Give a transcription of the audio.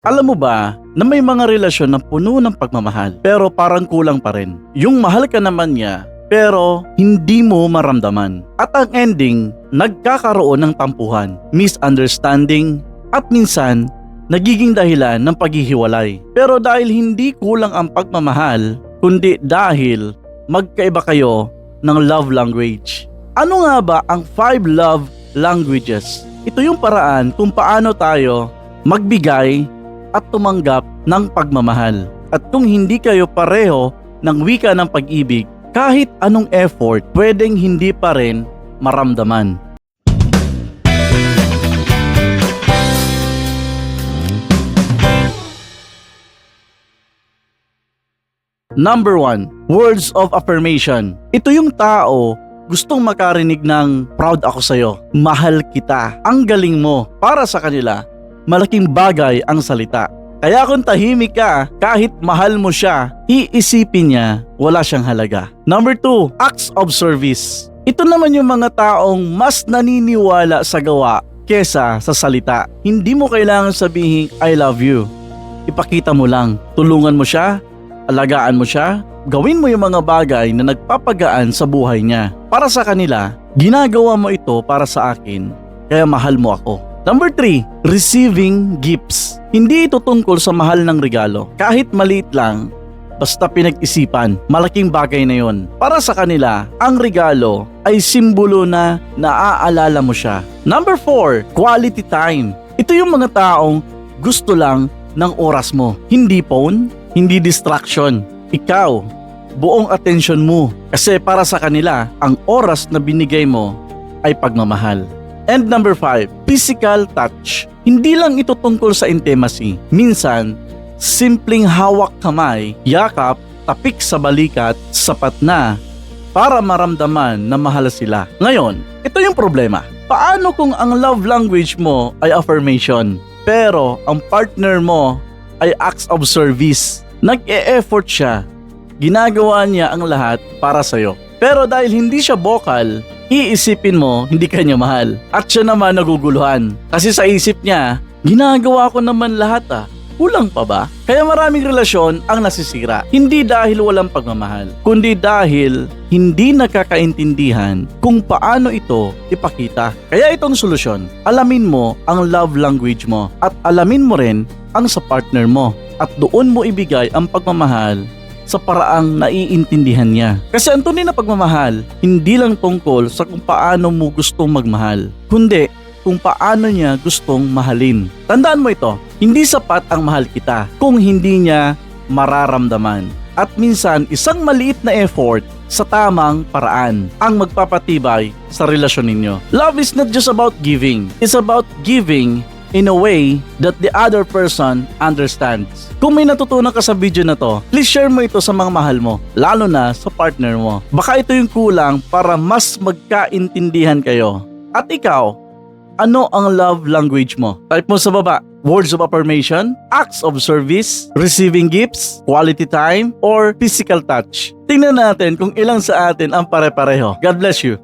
Alam mo ba na may mga relasyon na puno ng pagmamahal pero parang kulang pa rin? Yung mahal ka naman niya pero hindi mo maramdaman. At ang ending, nagkakaroon ng tampuhan, misunderstanding at minsan nagiging dahilan ng paghihiwalay. Pero dahil hindi kulang ang pagmamahal, kundi dahil magkaiba kayo ng love language. Ano nga ba ang 5 love languages? Ito yung paraan kung paano tayo magbigay at tumanggap ng pagmamahal. At kung hindi kayo pareho ng wika ng pag-ibig, kahit anong effort, pwedeng hindi pa rin maramdaman. Number 1, words of affirmation. Ito yung tao gustong makarinig ng proud ako sa'yo, mahal kita, ang galing mo. Para sa kanila, malaking bagay ang salita. Kaya kung tahimik ka, kahit mahal mo siya, iisipin niya wala siyang halaga. Number 2, acts of service. Ito naman yung mga taong mas naniniwala sa gawa kesa sa salita. Hindi mo kailangan sabihin I love you. Ipakita mo lang, tulungan mo siya, alagaan mo siya, gawin mo yung mga bagay na nagpapagaan sa buhay niya. Para sa kanila, ginagawa mo ito para sa akin, kaya mahal mo ako. Number 3, receiving gifts. Hindi ito tungkol sa mahal ng regalo. Kahit maliit lang, basta pinag-isipan, malaking bagay na yon. Para sa kanila, ang regalo ay simbolo na naaalala mo siya. Number 4, quality time. Ito yung mga taong gusto lang ng oras mo. Hindi phone, hindi distraction. Ikaw, buong atensyon mo. Kasi para sa kanila, ang oras na binigay mo ay pagmamahal. And number 5, physical touch. Hindi lang ito tungkol sa intimacy. Minsan, simpleng hawak kamay, yakap, tapik sa balikat, sapat na para maramdaman na mahal sila. Ngayon, ito yung problema. Paano kung ang love language mo ay affirmation, pero ang partner mo ay acts of service? Nag-e-effort siya. Ginagawa niya ang lahat para sa'yo. Pero dahil hindi siya vocal, iisipin mo hindi ka niya mahal. At siya naman naguguluhan. Kasi sa isip niya, ginagawa ko naman lahat Kulang pa ba? Kaya maraming relasyon ang nasisira. Hindi dahil walang pagmamahal, kundi dahil hindi nakakaintindihan kung paano ito ipakita. Kaya itong solusyon, alamin mo ang love language mo at alamin mo rin ang sa partner mo. At doon mo ibigay ang pagmamahal sa paraang naiintindihan niya. Kasi ang tunay na pagmamahal, hindi lang tungkol sa kung paano mo gustong magmahal, kundi kung paano niya gustong mahalin. Tandaan mo ito, hindi sapat ang mahal kita kung hindi niya mararamdaman. At minsan, isang maliit na effort sa tamang paraan ang magpapatibay sa relasyon ninyo. Love is not just about giving. It's about giving in a way that the other person understands. Kung may natutunan ka sa video na to, please share mo ito sa mga mahal mo, lalo na sa partner mo. Baka ito yung kulang para mas magkaintindihan kayo. At ikaw, ano ang love language mo? Type mo sa baba, words of affirmation, acts of service, receiving gifts, quality time, or physical touch. Tingnan natin kung ilang sa atin ang pare-pareho. God bless you.